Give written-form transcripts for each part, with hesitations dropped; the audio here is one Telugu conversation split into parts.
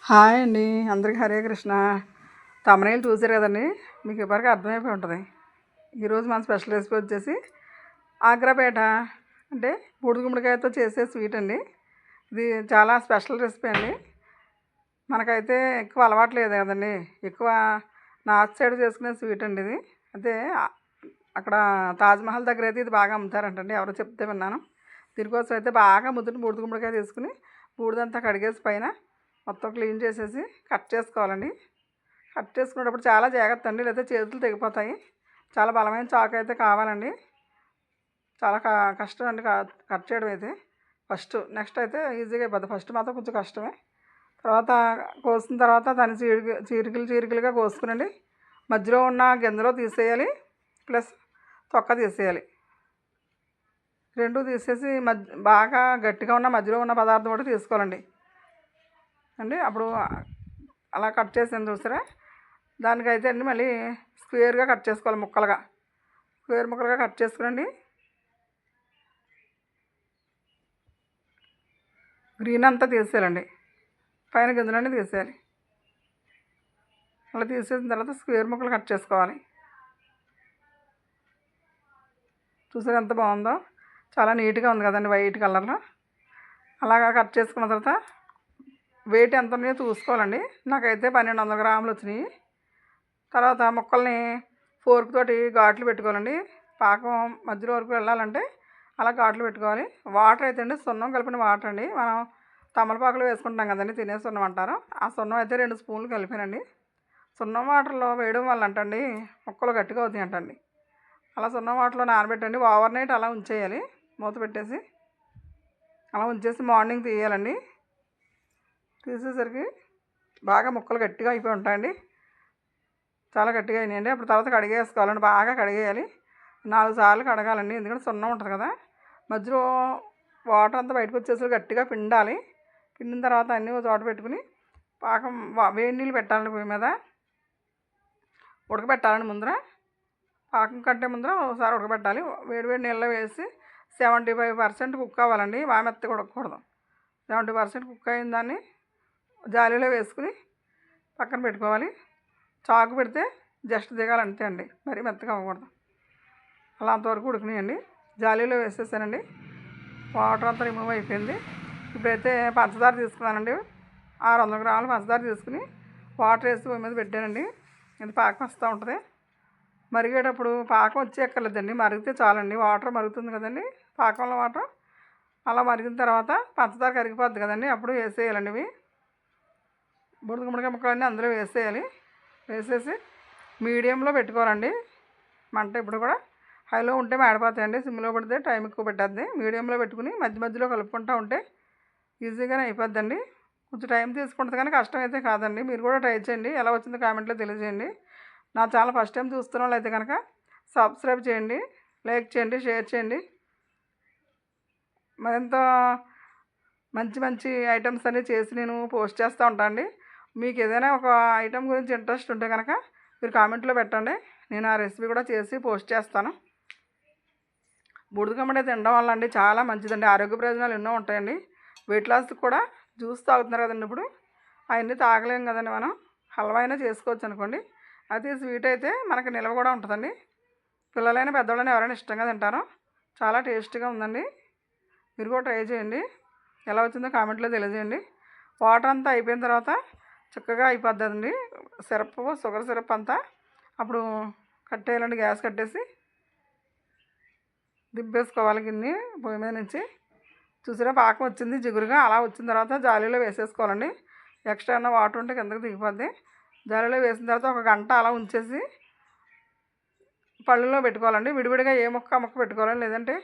హాయ్ అండి, అందరికీ హరే కృష్ణ. తమనేలు చూసారు కదండి, మీకు ఇప్పటికీ అర్థమైపోయి ఉంటుంది. ఈరోజు మన స్పెషల్ రెసిపీ వచ్చేసి ఆగ్రాపేట అంటే బూడిద గుమ్మడికాయతో చేసే స్వీట్ అండి. ఇది చాలా స్పెషల్ రెసిపీ అండి. మనకైతే ఎక్కువ అలవాటు లేదు కదండి, ఎక్కువ నార్త్ సైడ్ చేసుకునే స్వీట్ అండి ఇది. అయితే అక్కడ తాజ్మహల్ దగ్గర అయితే ఇది బాగా అమ్ముతారంటండి, ఎవరో చెప్తే విన్నాను. దీనికోసం అయితే బాగా ముద్దుని బూడిద గుమ్మడికాయ తీసుకుని బూడిదంతా కడిగేసి పైన మొత్తం క్లీన్ చేసేసి కట్ చేసుకోవాలండి. కట్ చేసుకునేటప్పుడు చాలా జాగ్రత్త అండి, లేదా చేతులు తెగిపోతాయి. చాలా బలమైన చాకు అయితే కావాలండి. చాలా కష్టం అండి కట్ చేయడం అయితే. నెక్స్ట్ అయితే ఈజీగా అయిపోద్ది. ఫస్ట్ మాత్రం కొంచెం కష్టమే. తర్వాత కోసిన తర్వాత దాన్ని చీరికలుగా కోసుకునండి. మధ్యలో ఉన్న గింజలో తీసేయాలి, ప్లస్ తొక్క తీసేయాలి. రెండు తీసేసి బాగా గట్టిగా ఉన్న మధ్యలో ఉన్న పదార్థం కూడా తీసుకోవాలండి అండి. అప్పుడు అలా కట్ చేసాను చూసారా, దానికైతే అండి మళ్ళీ స్క్వేర్గా కట్ చేసుకోవాలి, స్క్వేర్ ముక్కలుగా కట్ చేసుకునండి. గ్రీన్ అంతా తీసేయాలండి, పైన గింజలన్నీ తీసేయాలి. అలా తీసేసిన తర్వాత స్క్వేర్ ముక్కలు కట్ చేసుకోవాలి. చూసారా ఎంత బాగుందో, చాలా నీట్గా ఉంది కదండి, వైట్ కలర్లో. అలాగా కట్ చేసుకున్న తర్వాత వెయిట్ ఎంత ఉన్నాయో చూసుకోవాలండి. నాకైతే 1200 గ్రాములు వచ్చినాయి. తర్వాత ముక్కల్ని ఫోర్క్ తోటి ఘాట్లు పెట్టుకోవాలండి. పాకం మధ్యలో వరకు వెళ్ళాలంటే అలా ఘాట్లు పెట్టుకోవాలి. వాటర్ అయితే అండి సున్నం కలిపిన వాటర్ అండి, మనం తమలపాకులు వేసుకుంటాం కదండి, తినే సున్నం అంటారు. ఆ సున్నం అయితే 2 స్పూన్లు కలిపానండి. సున్నం వాటర్లో వేయడం వల్ల అంటండి ముక్కలు గట్టిగా అవుతాయి అంటండి. అలా సున్నం వాటర్లో నానబెట్టండి, ఓవర్ నైట్ అలా ఉంచేయాలి. మూత పెట్టేసి అలా ఉంచేసి మార్నింగ్ తీయాలండి. తీసేసరికి బాగా ముక్కలు గట్టిగా అయిపోయి ఉంటాయండి, చాలా గట్టిగా అయినాయండి. అప్పుడు తర్వాత కడిగేసుకోవాలండి, బాగా కడిగేయాలి. 4 సార్లు కడగాలండి, ఎందుకంటే సున్నం ఉంటుంది కదా. మధ్యలో వాటర్ అంతా బయటకు వచ్చేసరికి గట్టిగా పిండాలి. పిండిన తర్వాత అన్నీ ఒక చోట పెట్టుకుని పాకం వేడి నీళ్ళు పెట్టాలండి, పొయ్యి మీద ఉడకబెట్టాలండి. పాకం కంటే ముందర ఒకసారి ఉడకబెట్టాలి. వేడి నీళ్ళలో వేసి 75% కుక్ అవ్వాలండి, బాగా మెత్తగా ఉడకకూడదు. 70% కుక్ అయిన దాన్ని జాలీలో వేసుకుని పక్కన పెట్టుకోవాలి. చాకు పెడితే జస్ట్ దిగాలి అంతే అండి, మరీ మెత్తగా అవ్వకూడదు. అలా అంతవరకు ఉడికినాయండి. జాలీలో వేసేసానండి, వాటర్ అంతా రిమూవ్ అయిపోయింది. ఇప్పుడైతే పంచదార తీసుకున్నానండి, 600 గ్రాములు పంచదార తీసుకుని వాటర్ వేసి పొయ్యి మీద పెట్టానండి. ఇది పాకం వస్తూ ఉంటుంది. మరిగేటప్పుడు పాకం వచ్చి ఎక్కర్లేదండి, మరిగితే చాలండి. వాటర్ మరుగుతుంది కదండి, పాకంలో వాటర్ అలా మరిగిన తర్వాత పంచదార కరిగిపోద్ది కదండి, అప్పుడు వేసేయాలండి. ఇవి బూడిద గుమ్మడికాయ ముక్కలన్నీ అందులో వేసేయాలి. వేసేసి మీడియంలో పెట్టుకోవాలండి మంట. ఇప్పుడు కూడా హైలో ఉంటే మాడిపోతాయండి, సిమ్లో పెడితే టైం ఎక్కువ పెట్టద్ది. మీడియంలో పెట్టుకుని మధ్యలో కలుపుకుంటూ ఉంటే ఈజీగానే అయిపోద్దండి. కొంచెం టైం తీసుకుంటుంది కానీ కష్టం అయితే కాదండి. మీరు కూడా ట్రై చేయండి, ఎలా వచ్చిందో కామెంట్లో తెలియజేయండి. నా ఛానల్ ఫస్ట్ టైం చూస్తున్న వాళ్ళు అయితే కనుక సబ్స్క్రైబ్ చేయండి, లైక్ చేయండి, షేర్ చేయండి. మరింత మంచి ఐటమ్స్ అన్నీ చేసి నేను పోస్ట్ చేస్తూ ఉంటాను అండి. మీకు ఏదైనా ఒక ఐటెం గురించి ఇంట్రెస్ట్ ఉంటే కనుక మీరు కామెంట్లో పెట్టండి, నేను ఆ రెసిపీ కూడా చేసి పోస్ట్ చేస్తాను. బూడిద గుమ్మడి తినడం వల్ల అండి చాలా మంచిదండి, ఆరోగ్య ప్రయోజనాలు ఎన్నో ఉంటాయండి. వెయిట్ లాస్కి కూడా జ్యూస్ తాగుతున్నారు కదండి, ఇప్పుడు అవన్నీ తాగలేము కదండి మనం. హల్వా అయినా చేసుకోవచ్చు అనుకోండి. అది స్వీట్ అయితే మనకి నిల్వ కూడా ఉంటుందండి. పిల్లలైనా పెద్దవాళ్ళైనా ఎవరైనా ఇష్టంగా తింటారు. చాలా టేస్టీగా ఉందండి, మీరు కూడా ట్రై చేయండి. ఎలా వచ్చిందో కామెంట్లో తెలియజేయండి. వాటర్ అంతా అయిపోయిన తర్వాత చక్కగా అయిపోద్దండి సిరప్, షుగర్ సిరప్ అంతా. అప్పుడు కట్టేయాలండి, గ్యాస్ కట్టేసి దింపేసుకోవాలి గిన్నె పొయ్యి మీద నుంచి. చూసారా పాకం వచ్చింది జిగురుగా, అలా వచ్చిన తర్వాత జాలీలో వేసేసుకోవాలండి. ఎక్స్ట్రా ఉన్న వాటర్ ఉంటే కిందకి దిగిపోద్ది. జాలీలో వేసిన తర్వాత 1 గంట అలా ఉంచేసి పళ్ళులో పెట్టుకోవాలండి. విడివిడిగా ఏ ముక్క ముక్క పెట్టుకోవాలండి, లేదంటే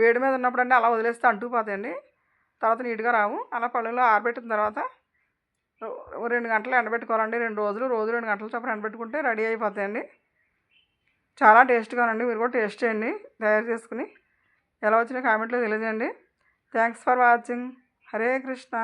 వేడి మీద ఉన్నప్పుడు అంటే అలా వదిలేస్తే అంటుకుపోతాయండి, తర్వాత నీట్గా రావు. అలా పళ్ళులో ఆరబెట్టిన తర్వాత 2 గంటలు ఎండబెట్టుకోవాలండి. 2 రోజులు 2 గంటల చొప్పున ఎండబెట్టుకుంటే రెడీ అయిపోతాయండి. చాలా టేస్ట్గా ఉందండి, మీరు కూడా టేస్ట్ చేయండి తయారు చేసుకుని. ఎలా వచ్చినా కామెంట్లో తెలియజేయండి. Thanks for watching. Hare Krishna.